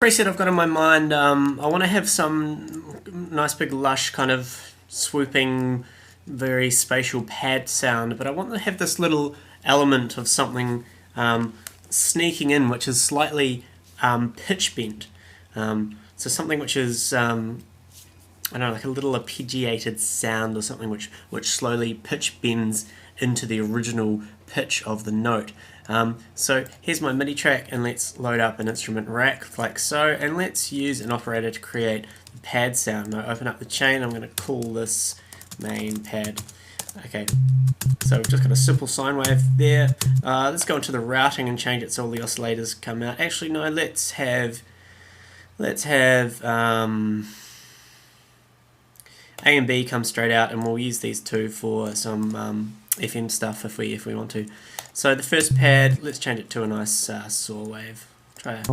preset I've got in my mind, I want to have some nice big lush kind of swooping, very spatial pad sound, but I want to have this little element of something sneaking in, which is slightly pitch bent. So something which is, I don't know, like a little arpeggiated sound or something which slowly pitch bends into the original pitch of the note. So here's my MIDI track, and let's load up an instrument rack like so, and let's use an operator to create the pad sound. Now open up the chain, I'm going to call this main pad. Okay, so we've just got a simple sine wave there. Let's go into the routing and change it so all the oscillators come out. Actually no, let's have A and B come straight out, and we'll use these two for some FM stuff if we want to. So the first pad, let's change it to a nice saw wave. Try it.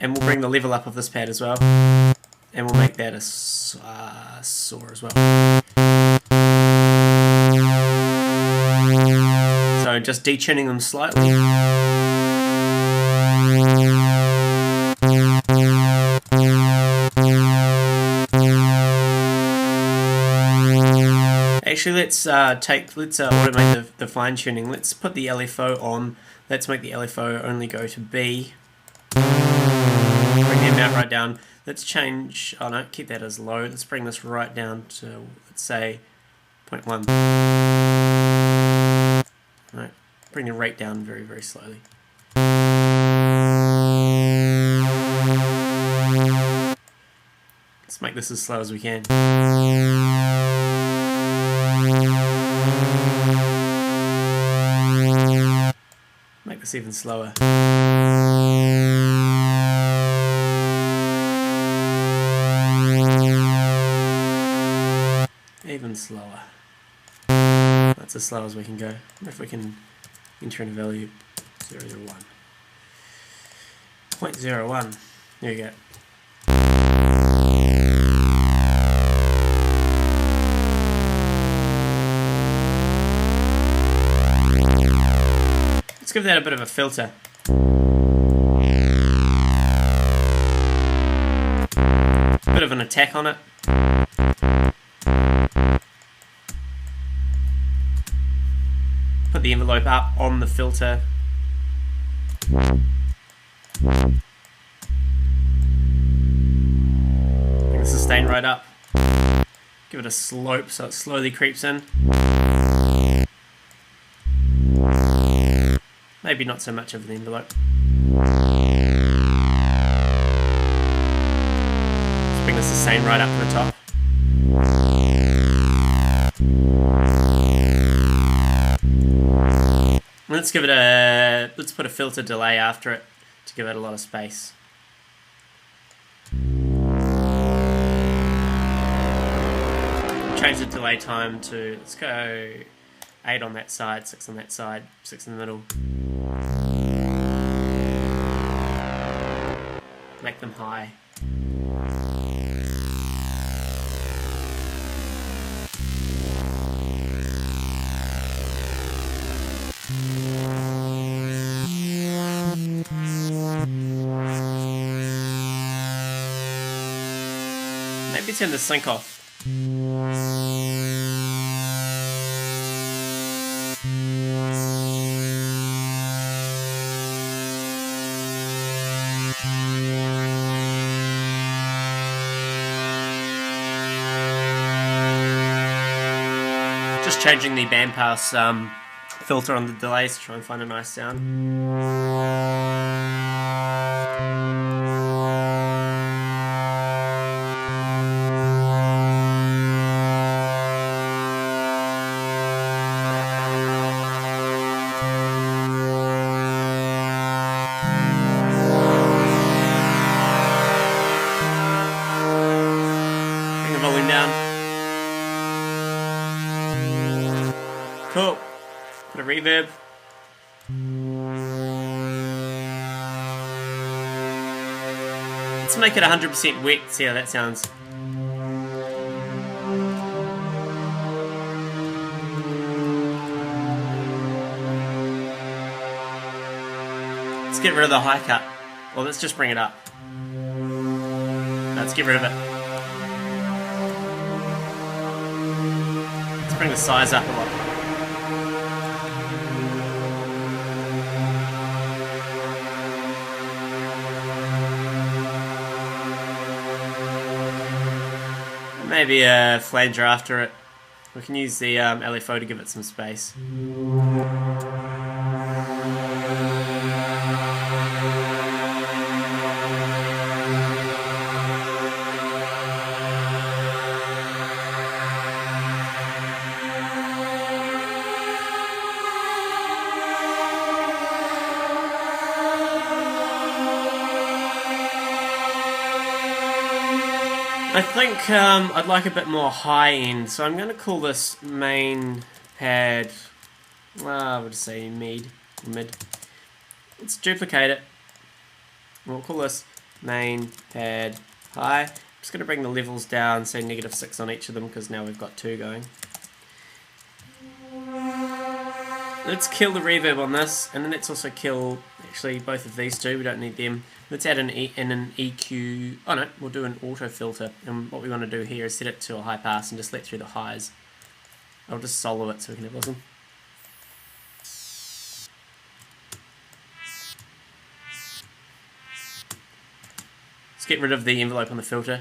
And we'll bring the level up of this pad as well, and we'll make that a saw as well. So just detuning them slightly. Actually, let's automate the fine tuning. Let's put the LFO on. Let's make the LFO only go to B. Bring the amount right down. Let's change. Oh no, keep that as low. Let's bring this right down to, let's say, 0.1. Right, bring the rate down very, very slowly. Let's make this as slow as we can. Make this even slower. Even slower. That's as slow as we can go. If we can enter in a value 0.01. 0.01. There you go. Let's give that a bit of a filter. Bit of an attack on it. Put the envelope up on the filter. Bring the sustain right up. Give it a slope so it slowly creeps in. Maybe not so much of the envelope. Let's bring the sustain right up to the top. Let's give it let's put a filter delay after it to give it a lot of space. Change the delay time to, let's go 8 on that side, 6 on that side, 6 in the middle. Make them high. Maybe turn the sync off. Just changing the bandpass filter on the delays to try and find a nice sound. Bring the volume down. Cool. Put a reverb. Let's make it 100% wet, see how that sounds. Let's get rid of the high cut. Well, let's just bring it up. Let's get rid of it. Let's bring the size up a lot. Maybe a flanger after it. We can use the LFO to give it some space. I think I'd like a bit more high end, so I'm going to call this main pad, I would say mid. Let's duplicate it. We'll call this main pad high. I'm just going to bring the levels down, say -6 on each of them, because now we've got 2 going. Let's kill the reverb on this, and then let's also kill actually both of these two. We don't need them. Let's add an EQ. Oh no, we'll do an auto filter. And what we want to do here is set it to a high pass and just let through the highs. I'll just solo it so we can have a listen. Let's get rid of the envelope on the filter.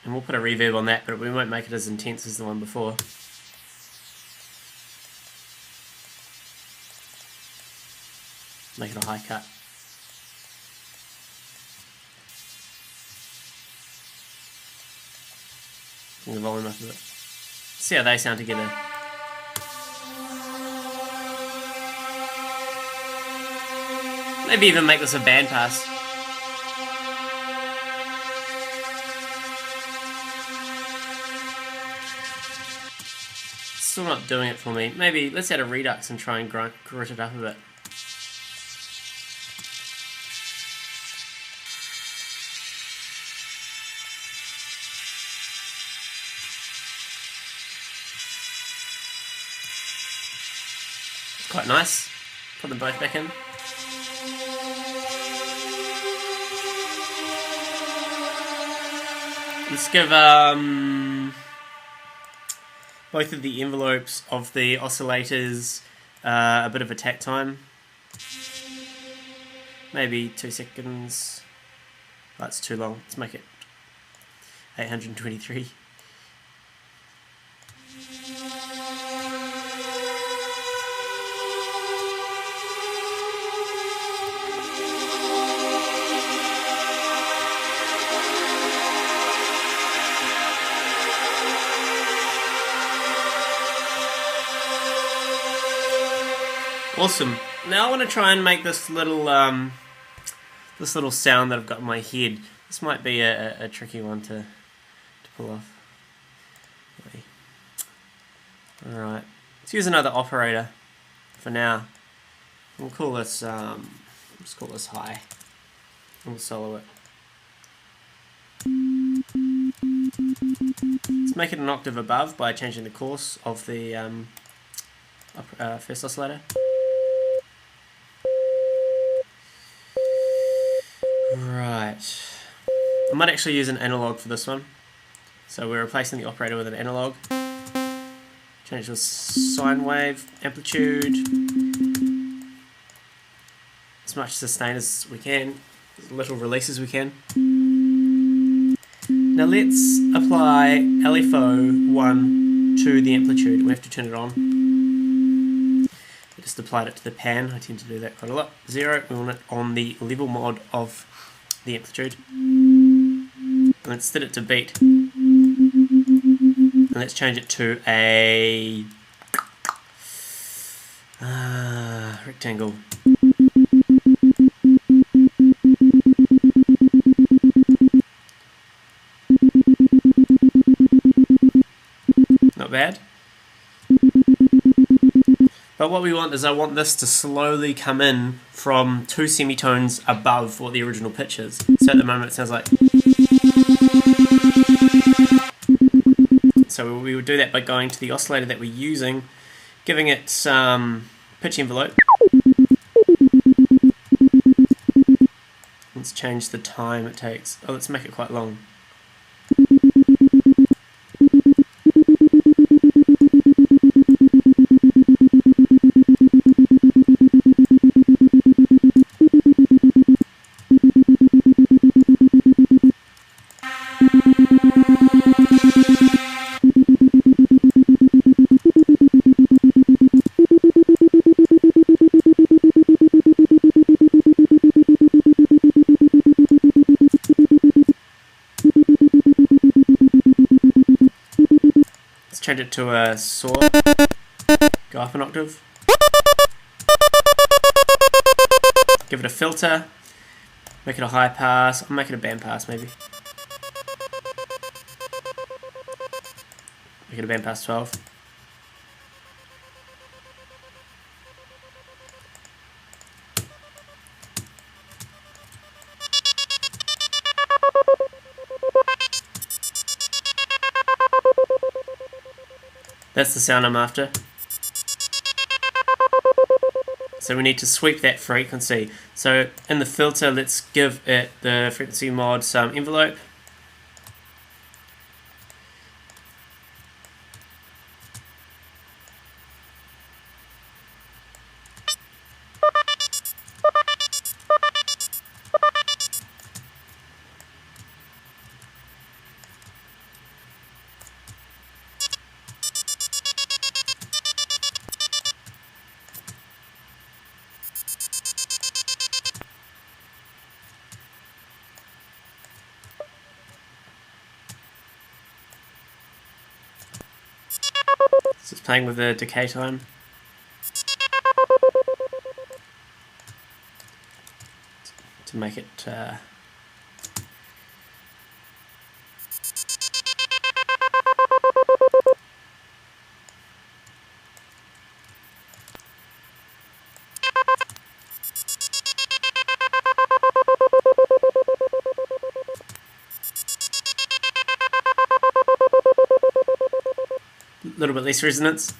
And we'll put a reverb on that, but we won't make it as intense as the one before. Make it a high cut. Bring the volume up a bit. See how they sound together. Maybe even make this a band pass. Still not doing it for me. Maybe let's add a redux and try and grit it up a bit. Quite nice. Put them both back in. Let's give both of the envelopes of the oscillators a bit of attack time. Maybe 2 seconds. That's too long. Let's make it 823. Awesome. Now I want to try and make this little sound that I've got in my head. This might be a tricky one to pull off. Alright. Let's use another operator for now. We'll call this let's call this high. And we'll solo it. Let's make it an octave above by changing the course of the first oscillator. Right. I might actually use an analog for this one. So we're replacing the operator with an analog. Change the sine wave, amplitude, as much sustain as we can, as little release as we can. Now let's apply LFO 1 to the amplitude. We have to turn it on. I just applied it to the pan. I tend to do that quite a lot. 0, we want it on the level mod of the amplitude. And let's set it to beat. And let's change it to a rectangle. Not bad. But what we want is I want this to slowly come in from 2 semitones above what the original pitch is. So at the moment it sounds like... So we would do that by going to the oscillator that we're using, giving it some pitch envelope. Let's change the time it takes. Oh, let's make it quite long. Change it to a saw, go up an octave, give it a filter, make it a high pass, I'll make it a band pass maybe. Make it a band pass 12. That's the sound I'm after. So we need to sweep that frequency. So in the filter, let's give it the frequency mod some envelope. So it's playing with the decay time. To make it a little bit less resonance.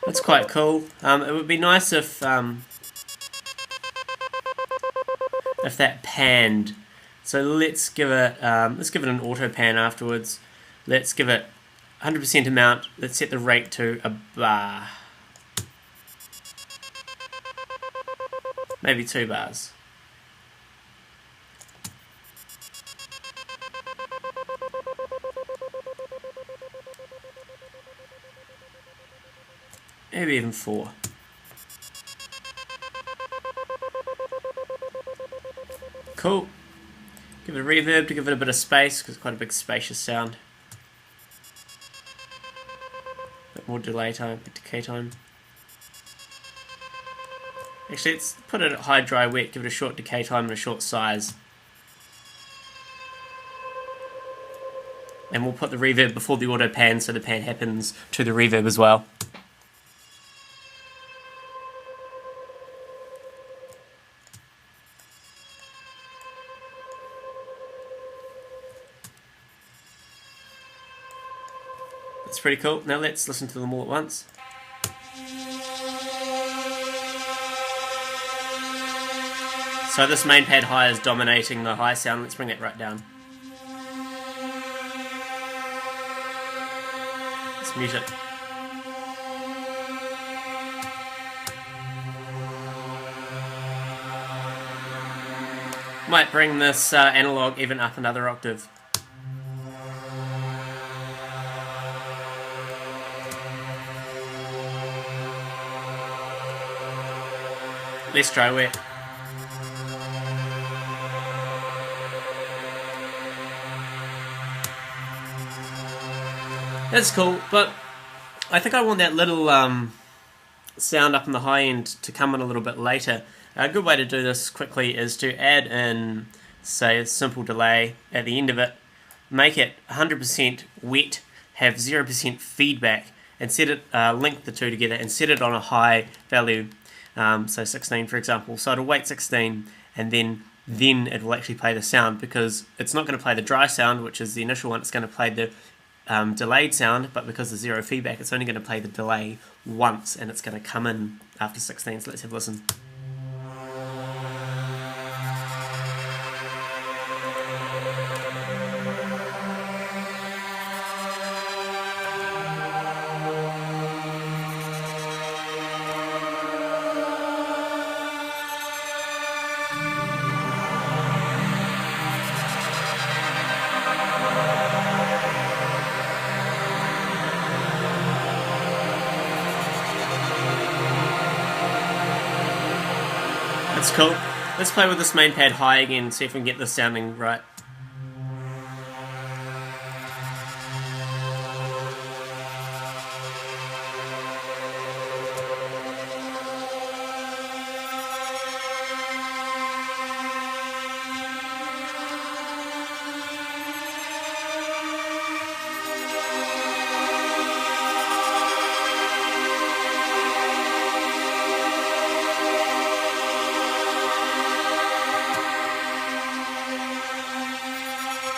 That's quite cool. It would be nice if that panned. So let's give it an auto pan afterwards. Let's give it 100% amount. Let's set the rate to a bar, maybe 2 bars. Maybe even 4. Cool. Give it a reverb to give it a bit of space, because it's quite a big spacious sound. A bit more delay time, decay time. Actually, let's put it at high, dry, wet, give it a short decay time and a short size. And we'll put the reverb before the auto pan, so the pan happens to the reverb as well. That's pretty cool. Now let's listen to them all at once. So this main pad high is dominating the high sound. Let's bring it right down. Let's mute it. Might bring this analog even up another octave. Let's try wet. That's cool, but I think I want that little sound up in the high end to come in a little bit later. A good way to do this quickly is to add in, say, a simple delay at the end of it, make it 100% wet, have 0% feedback, and set it, link the two together and set it on a high value, so 16 for example. So it'll wait 16 and then it will actually play the sound, because it's not going to play the dry sound, which is the initial one. It's going to play the delayed sound, but because there's zero feedback, it's only going to play the delay once, and it's going to come in after 16. So let's have a listen. That's cool. Let's play with this main pad high again, see if we can get this sounding right.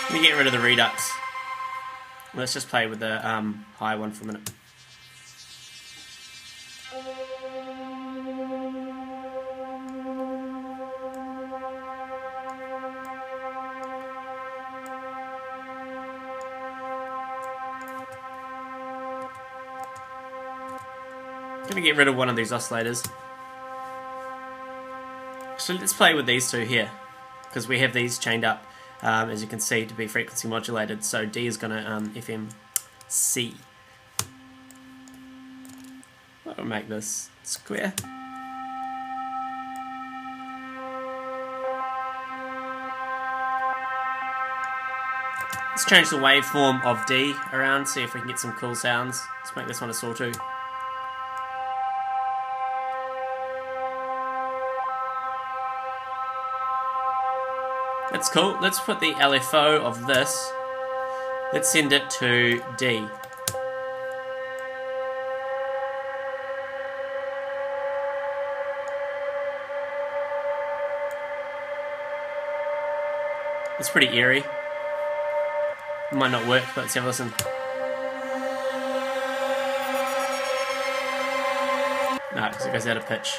Let me get rid of the redux. Let's just play with the high one for a minute. I'm gonna get rid of one of these oscillators. So let's play with these two here, because we have these chained up, as you can see, to be frequency modulated. So D is going to FM C. I'll make this square. Let's change the waveform of D around, see if we can get some cool sounds. Let's make this one a sawtooth. That's cool. Let's put the LFO of this, let's send it to D. It's pretty eerie. It might not work, but let's have a listen. No, because it goes out of pitch.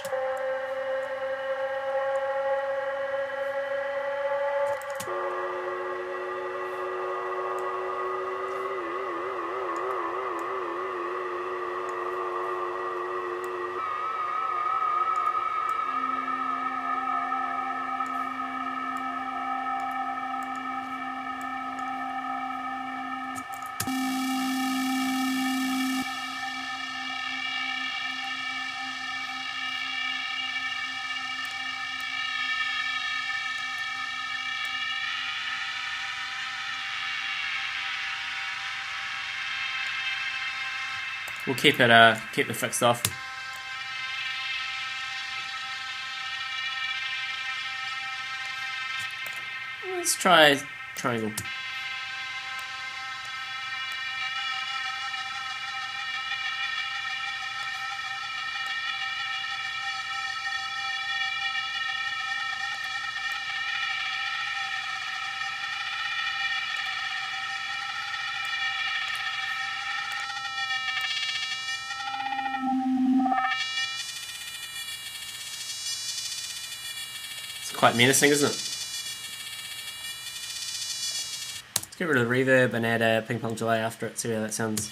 We'll keep it fixed off. Let's try triangle. Quite menacing, isn't it? Let's get rid of the reverb and add a ping pong delay after it, see how that sounds.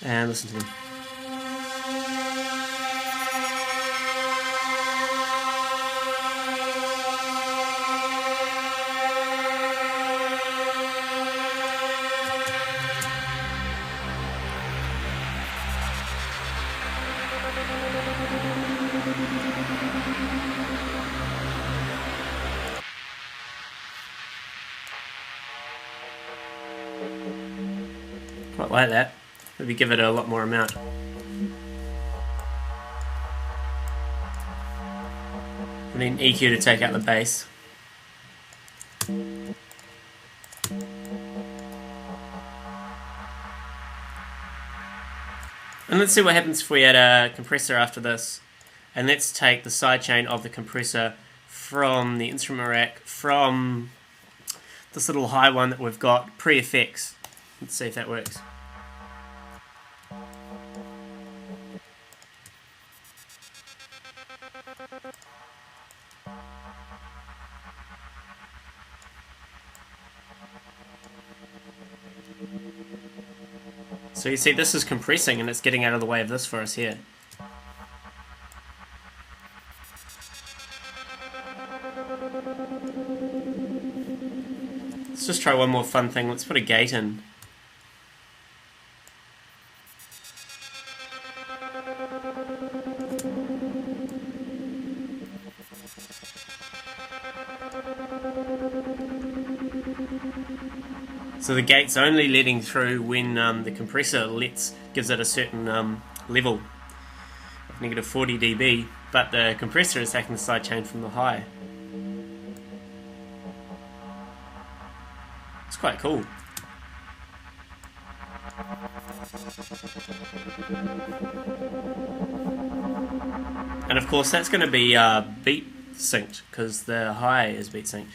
And listen to them. Quite like that. Maybe give it a lot more amount. And then EQ to take out the bass. And let's see what happens if we add a compressor after this. And let's take the sidechain of the compressor from the instrument rack, from this little high one that we've got pre-effects. Let's see if that works. So you see this is compressing and it's getting out of the way of this for us here. Let's just try one more fun thing. Let's put a gate in. So the gate's only letting through when the compressor gives it a certain level of negative 40 dB, but the compressor is taking the sidechain from the high. It's quite cool. And of course that's going to be beat synced, because the high is beat synced.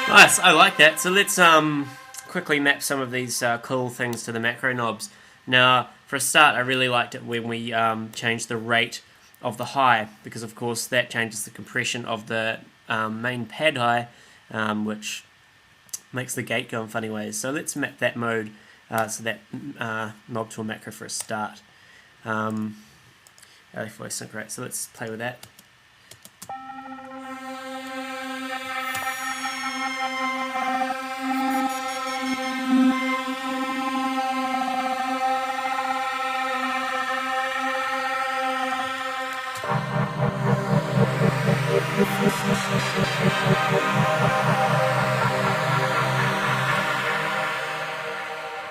Nice, I like that. So let's quickly map some of these cool things to the macro knobs. Now, for a start, I really liked it when we changed the rate of the high, because of course that changes the compression of the main pad high, which makes the gate go in funny ways. So let's map that mode, so that knob to a macro for a start. LA voice sync rate. So let's play with that.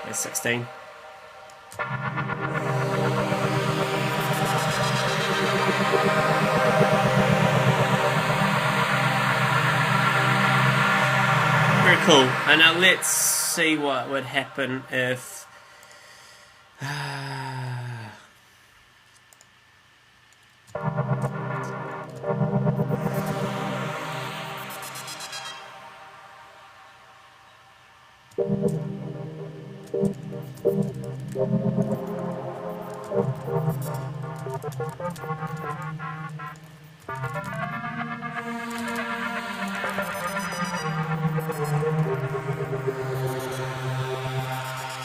There's 16. Very cool. And now let's see what would happen if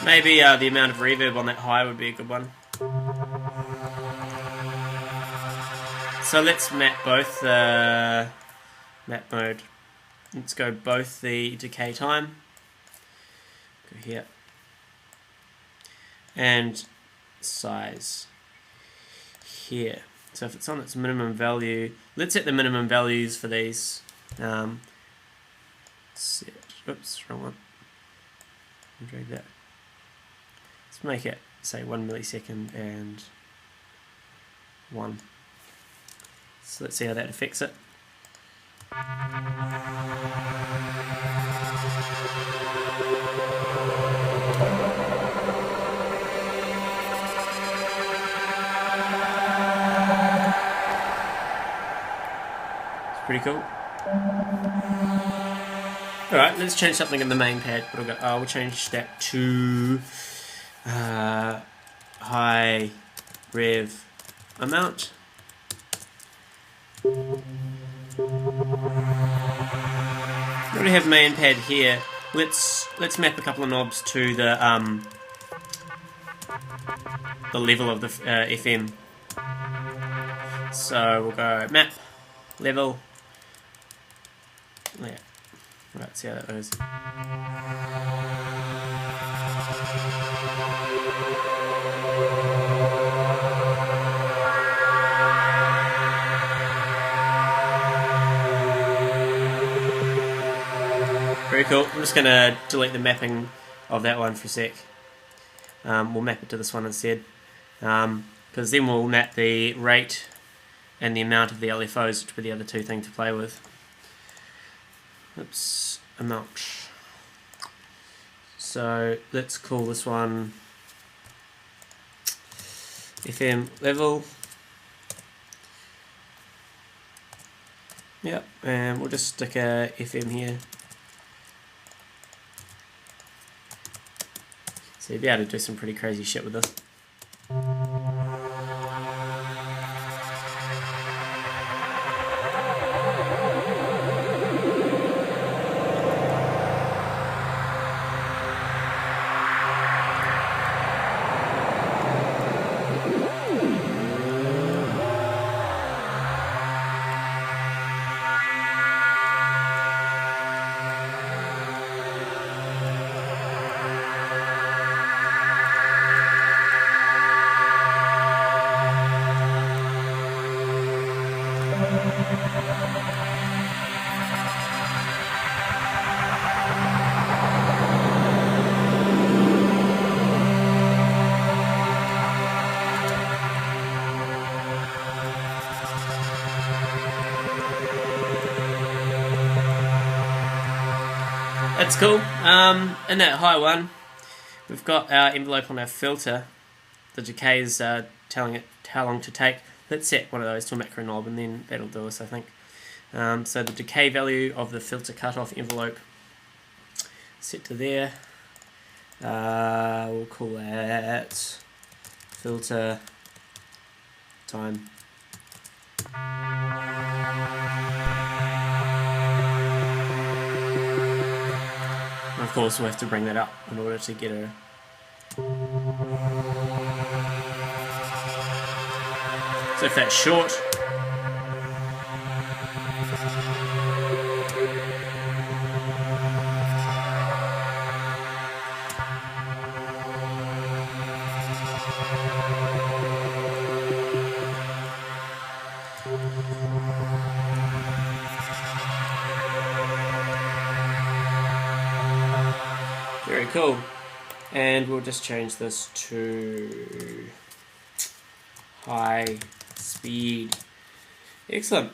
maybe the amount of reverb on that high would be a good one. So let's map both the map mode. Let's go both the decay time. Go here. And size here. So if it's on its minimum value, let's set the minimum values for these. Set, oops, wrong one. Drag that. Let's make it say 1 millisecond and 1. So let's see how that affects it. Pretty cool. Alright, let's change something in the main pad. We'll change that to high rev amount. We already have main pad here. Let's map a couple of knobs to the level of the FM. So we'll go map, level. Yeah. Right, see how that goes. Very cool. I'm just going to delete the mapping of that one for a sec. We'll map it to this one instead. Because then we'll map the rate and the amount of the LFOs, which were the other two things to play with. Oops, amount. So let's call this one FM level. Yep, and we'll just stick a FM here. So you'll be able to do some pretty crazy shit with this. That's cool. In that high one, we've got our envelope on our filter. The decay is telling it how long to take. Let's set one of those to a macro knob and then that'll do us, I think. So the decay value of the filter cutoff envelope set to there. We'll call that filter time. Of course, we'll have to bring that up in order to get a... So if that's short, very cool. And we'll just change this to high speed. Excellent.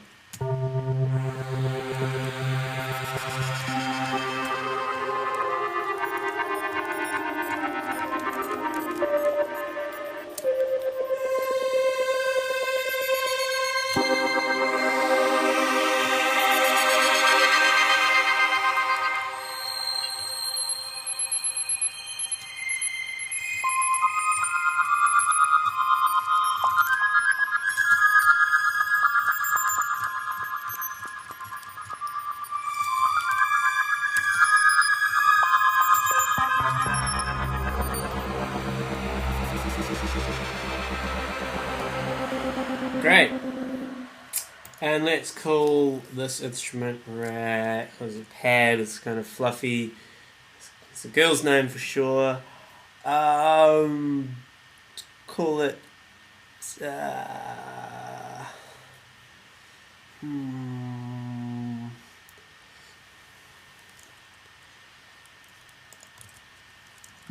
Great. And let's call this instrument rat. What is it? Pad. It's kind of fluffy. It's a girl's name for sure. Call it.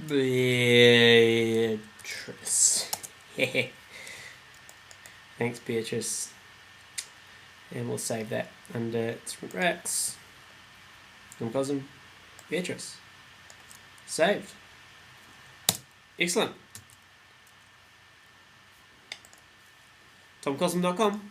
Beatrice. Thanks, Beatrice. And we'll save that under instrument rats. Tomcosm, Beatrice. Saved. Excellent. Tomcosm.com.